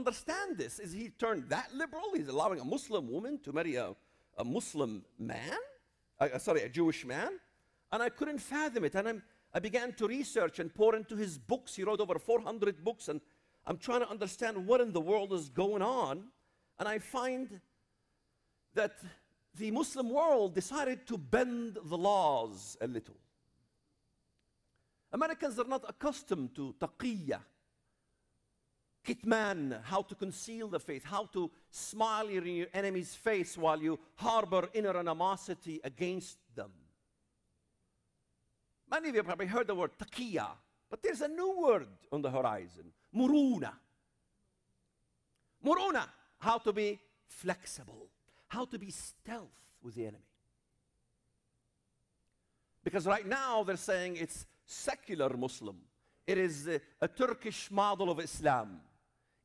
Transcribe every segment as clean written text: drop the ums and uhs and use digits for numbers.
understand this. Is he turned that liberal? He's allowing a Muslim woman to marry a Muslim man? Sorry, a Jewish man? And I couldn't fathom it. And I began to research and pour into his books. He wrote over 400 books. And I'm trying to understand what in the world is going on. And I find that the Muslim world decided to bend the laws a little. Americans are not accustomed to taqiyya, kitman, how to conceal the faith, how to smile in your enemy's face while you harbor inner animosity against them. Many of you probably heard the word taqiyya, but there's a new word on the horizon, muruna. Muruna, how to be flexible, how to be stealth with the enemy. Because right now they're saying it's secular Muslim. It is a Turkish model of Islam.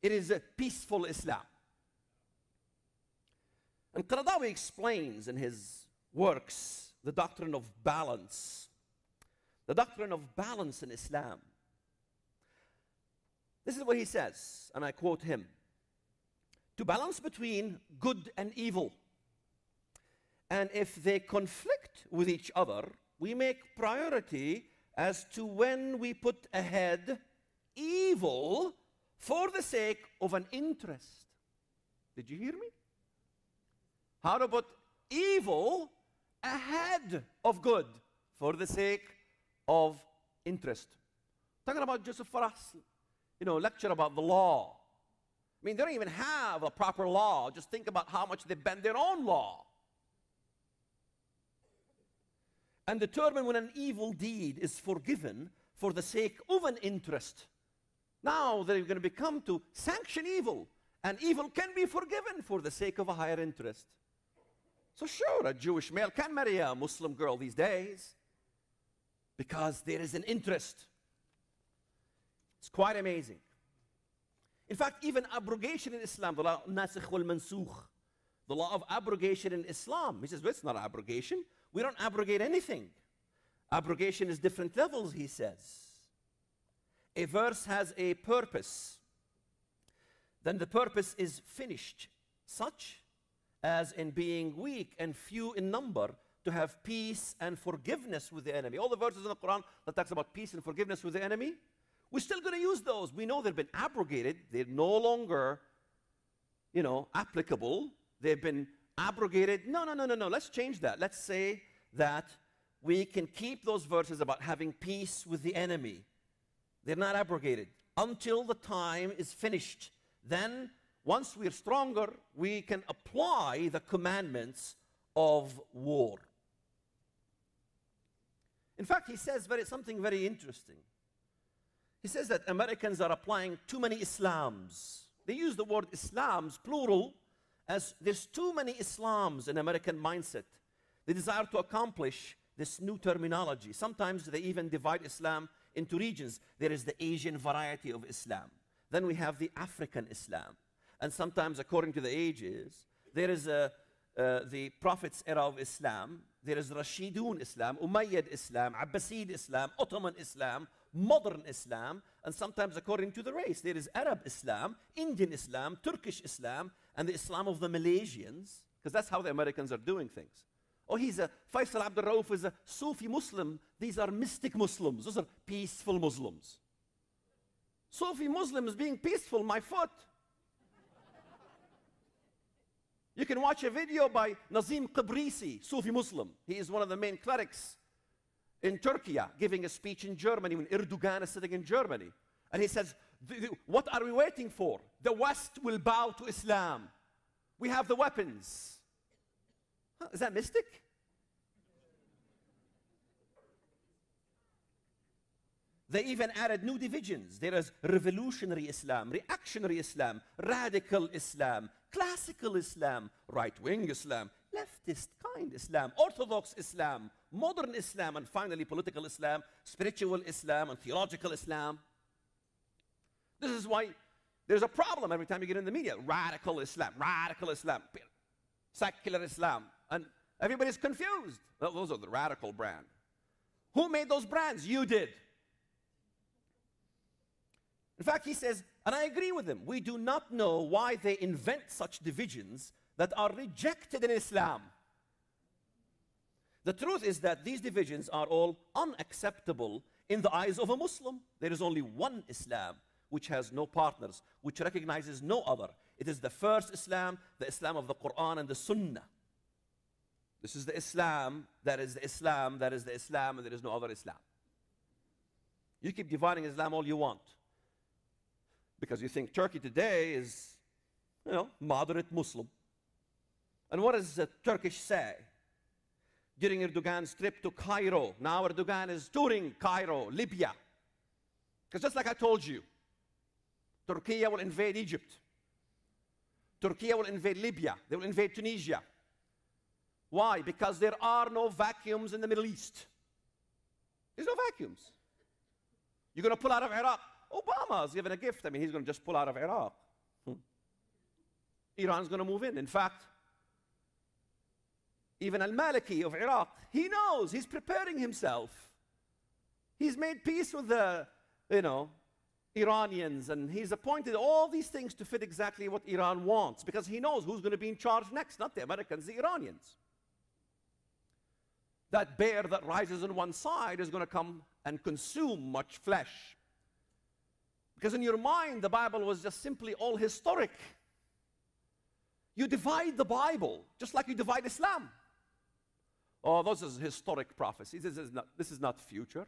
It is a peaceful Islam. And Qaradawi explains in his works the doctrine of balance. The doctrine of balance in Islam. This is what he says, and I quote him. To balance between good and evil. And if they conflict with each other, we make priority as to when we put ahead evil for the sake of an interest. Did you hear me? How to put evil ahead of good for the sake of interest. Talking about Joseph Farah's, lecture about the law. I mean, they don't even have a proper law. Just think about how much they bend their own law. And determine when an evil deed is forgiven for the sake of an interest. Now they're going to become to sanction evil. And evil can be forgiven for the sake of a higher interest. So sure, a Jewish male can marry a Muslim girl these days. Because there is an interest. It's quite amazing. In fact, even abrogation in Islam, the law nasikh wal mansukh, the law of abrogation in Islam, he says, well, it's not abrogation. We don't abrogate anything. Abrogation is different levels, he says. A verse has a purpose. Then the purpose is finished, such as in being weak and few in number, to have peace and forgiveness with the enemy. All the verses in the Quran that talks about peace and forgiveness with the enemy, we're still going to use those. We know they've been abrogated. They're no longer, applicable. They've been abrogated. No. Let's change that. Let's say that we can keep those verses about having peace with the enemy. They're not abrogated until the time is finished. Then, once we're stronger, we can apply the commandments of war. In fact, he says something very interesting. He says that Americans are applying too many Islams. They use the word Islams, plural, as there's too many Islams in American mindset. They desire to accomplish this new terminology. Sometimes they even divide Islam into regions. There is the Asian variety of Islam. Then we have the African Islam. And sometimes, according to the ages, there is the Prophet's era of Islam. There is Rashidun Islam, Umayyad Islam, Abbasid Islam, Ottoman Islam, modern Islam, and sometimes according to the race. There is Arab Islam, Indian Islam, Turkish Islam, and the Islam of the Malaysians, because that's how the Americans are doing things. Oh, Faisal Abdul Rauf is a Sufi Muslim. These are mystic Muslims. Those are peaceful Muslims. Sufi Muslims being peaceful, my foot. You can watch a video by Nazim Qibrisi, Sufi Muslim. He is one of the main clerics in Turkey, giving a speech in Germany when Erdogan is sitting in Germany. And he says, what are we waiting for? The West will bow to Islam. We have the weapons. Huh, is that mystic? They even added new divisions. There is revolutionary Islam, reactionary Islam, radical Islam, classical Islam, right-wing Islam, leftist kind Islam, orthodox Islam, modern Islam, and finally political Islam, spiritual Islam, and theological Islam. This is why there's a problem every time you get in the media. Radical Islam, secular Islam. And everybody's confused. Well, those are the radical brand. Who made those brands? You did. In fact, he says, and I agree with him, we do not know why they invent such divisions that are rejected in Islam. The truth is that these divisions are all unacceptable in the eyes of a Muslim. There is only one Islam which has no partners, which recognizes no other. It is the first Islam, the Islam of the Quran and the Sunnah. This is the Islam, that is the Islam, that is the Islam, and there is no other Islam. You keep dividing Islam all you want, because you think Turkey today is, moderate Muslim. And what does the Turkish say? During Erdogan's trip to Cairo, now Erdogan is touring Cairo, Libya. Because just like I told you, Turkey will invade Egypt. Turkey will invade Libya. They will invade Tunisia. Why? Because there are no vacuums in the Middle East. There's no vacuums. You're going to pull out of Iraq. Obama's given a gift. I mean, he's going to just pull out of Iraq. Iran's going to move in. In fact, even al-Maliki of Iraq, he knows, he's preparing himself. He's made peace with the, Iranians, and he's appointed all these things to fit exactly what Iran wants, because he knows who's going to be in charge next, not the Americans, the Iranians. That bear that rises on one side is going to come and consume much flesh. Because in your mind, the Bible was just simply all historic. You divide the Bible, just like you divide Islam. Oh, this is historic prophecy. This is not future.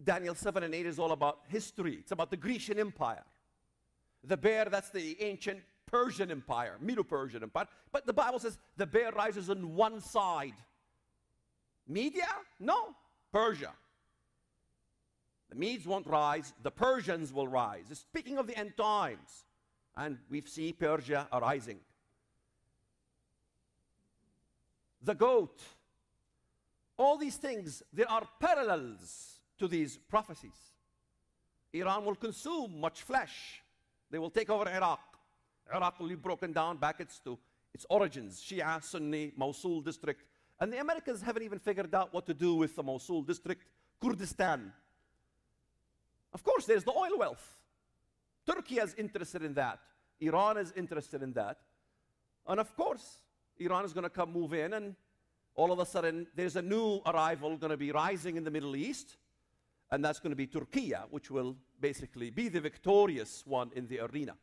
Daniel 7 and 8 is all about history. It's about the Grecian Empire. The bear, that's the ancient Persian Empire, Medo-Persian Empire. But the Bible says the bear rises on one side. Media? No. Persia. The Medes won't rise. The Persians will rise. It's speaking of the end times. And we see Persia arising. The goat. All these things, there are parallels to these prophecies. Iran will consume much flesh. They will take over Iraq. Iraq will be broken down back to its origins, Shia, Sunni, Mosul district. And the Americans haven't even figured out what to do with the Mosul district, Kurdistan. Of course, there's the oil wealth. Turkey is interested in that. Iran is interested in that. And of course, Iran is going to move in, and all of a sudden, there's a new arrival going to be rising in the Middle East, and that's going to be Turkey, which will basically be the victorious one in the arena.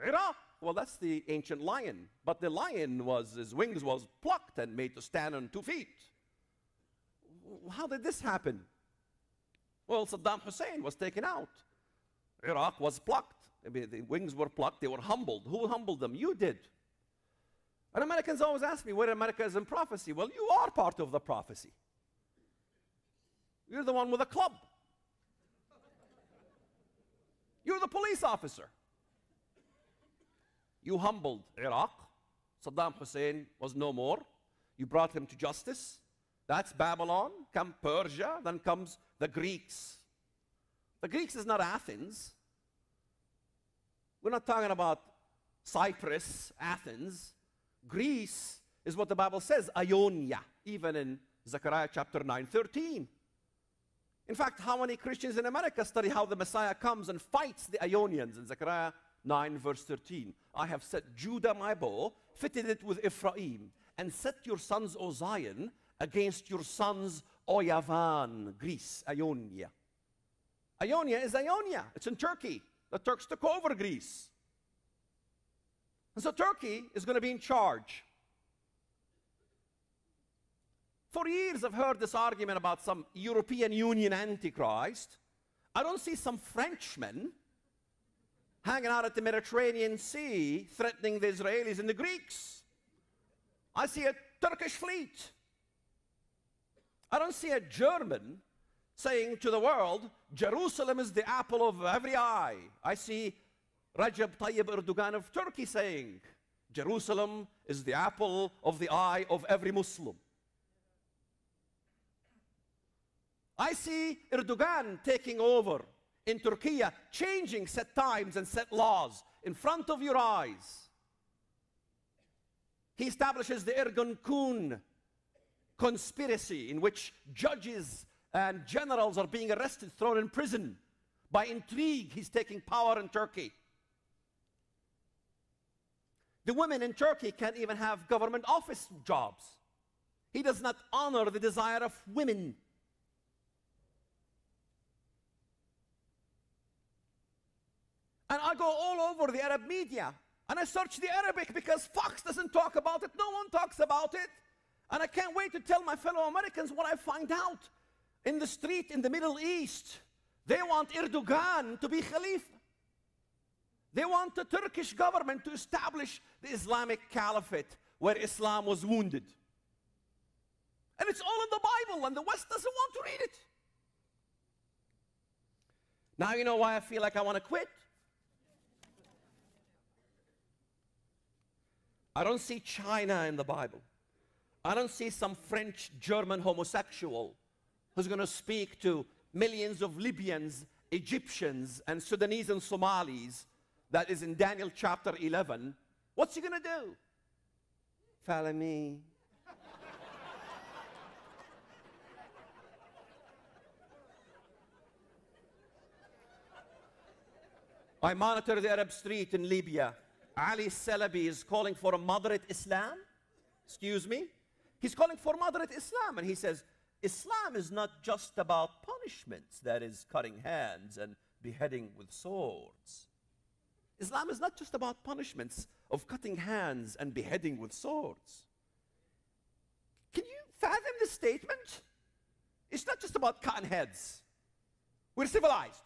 Iraq, well, that's the ancient lion, but the lion his wings was plucked and made to stand on 2 feet. How did this happen? Well, Saddam Hussein was taken out. Iraq was plucked. I mean, the wings were plucked. They were humbled. Who humbled them? You did. And Americans always ask me, where America is in prophecy. Well, you are part of the prophecy. You're the one with a club. You're the police officer. You humbled Iraq. Saddam Hussein was no more. You brought him to justice. That's Babylon. Come Persia. Then comes the Greeks. The Greeks is not Athens. We're not talking about Cyprus, Athens. Greece is what the Bible says, Ionia, even in Zechariah chapter 9:13. In fact, how many Christians in America study how the Messiah comes and fights the Ionians in Zechariah 9 verse 13? I have set Judah my bow, fitted it with Ephraim, and set your sons, O Zion, against your sons, O Yavan, Greece, Ionia. Ionia is Ionia. It's in Turkey. The Turks took over Greece. And so Turkey is going to be in charge. For years I've heard this argument about some European Union Antichrist. I don't see some Frenchmen hanging out at the Mediterranean Sea threatening the Israelis and the Greeks. I see a Turkish fleet. I don't see a German saying to the world, Jerusalem is the apple of every eye. I see Recep Tayyip Erdogan of Turkey saying, Jerusalem is the apple of the eye of every Muslim. I see Erdogan taking over in Turkey, changing set times and set laws in front of your eyes. He establishes the Ergenekon conspiracy in which judges and generals are being arrested, thrown in prison. By intrigue, he's taking power in Turkey. The women in Turkey can't even have government office jobs. He does not honor the desire of women. And I go all over the Arab media, and I search the Arabic because Fox doesn't talk about it. No one talks about it. And I can't wait to tell my fellow Americans what I find out. In the street in the Middle East, they want Erdogan to be Khalifa. They want the Turkish government to establish the Islamic Caliphate where Islam was wounded. And it's all in the Bible, and the West doesn't want to read it. Now you know why I feel like I want to quit? I don't see China in the Bible. I don't see some French-German homosexual who's going to speak to millions of Libyans, Egyptians, and Sudanese and Somalis. That is in Daniel chapter 11. What's he going to do? Follow me. I monitor the Arab street in Libya. Ali Salabi is calling for a moderate Islam. Excuse me? He's calling for moderate Islam, and he says, Islam is not just about punishments, that is, cutting hands and beheading with swords. Islam is not just about punishments of cutting hands and beheading with swords. Can you fathom this statement? It's not just about cutting heads. We're civilized.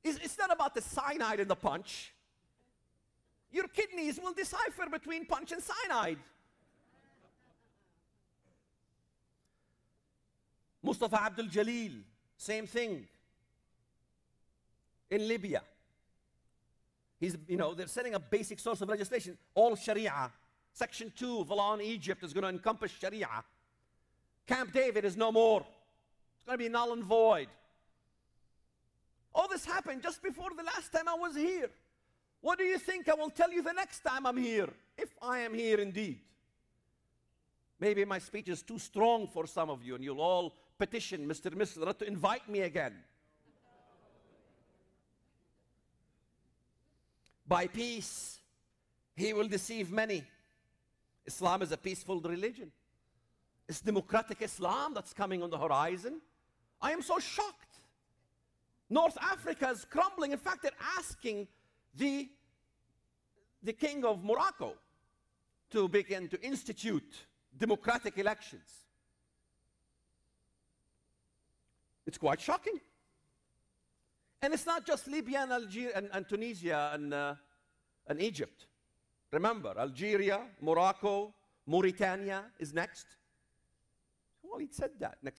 It's not about the cyanide in the punch. Your kidneys will decipher between punch and cyanide. Mustafa Abdul Jalil, same thing. In Libya. They're setting a basic source of legislation, all Sharia. Section 2 of the law in Egypt is going to encompass Sharia. Camp David is no more. It's going to be null and void. All this happened just before the last time I was here. What do you think I will tell you the next time I'm here, if I am here indeed? Maybe my speech is too strong for some of you, and you'll all petition Mr. Misra to invite me again. By peace, he will deceive many. Islam is a peaceful religion. It's democratic Islam that's coming on the horizon. I am so shocked. North Africa is crumbling. In fact, they're asking the king of Morocco to begin to institute democratic elections. It's quite shocking. And it's not just Libya and Algeria and Tunisia and Egypt. Remember, Algeria, Morocco, Mauritania is next. Well, he said that next.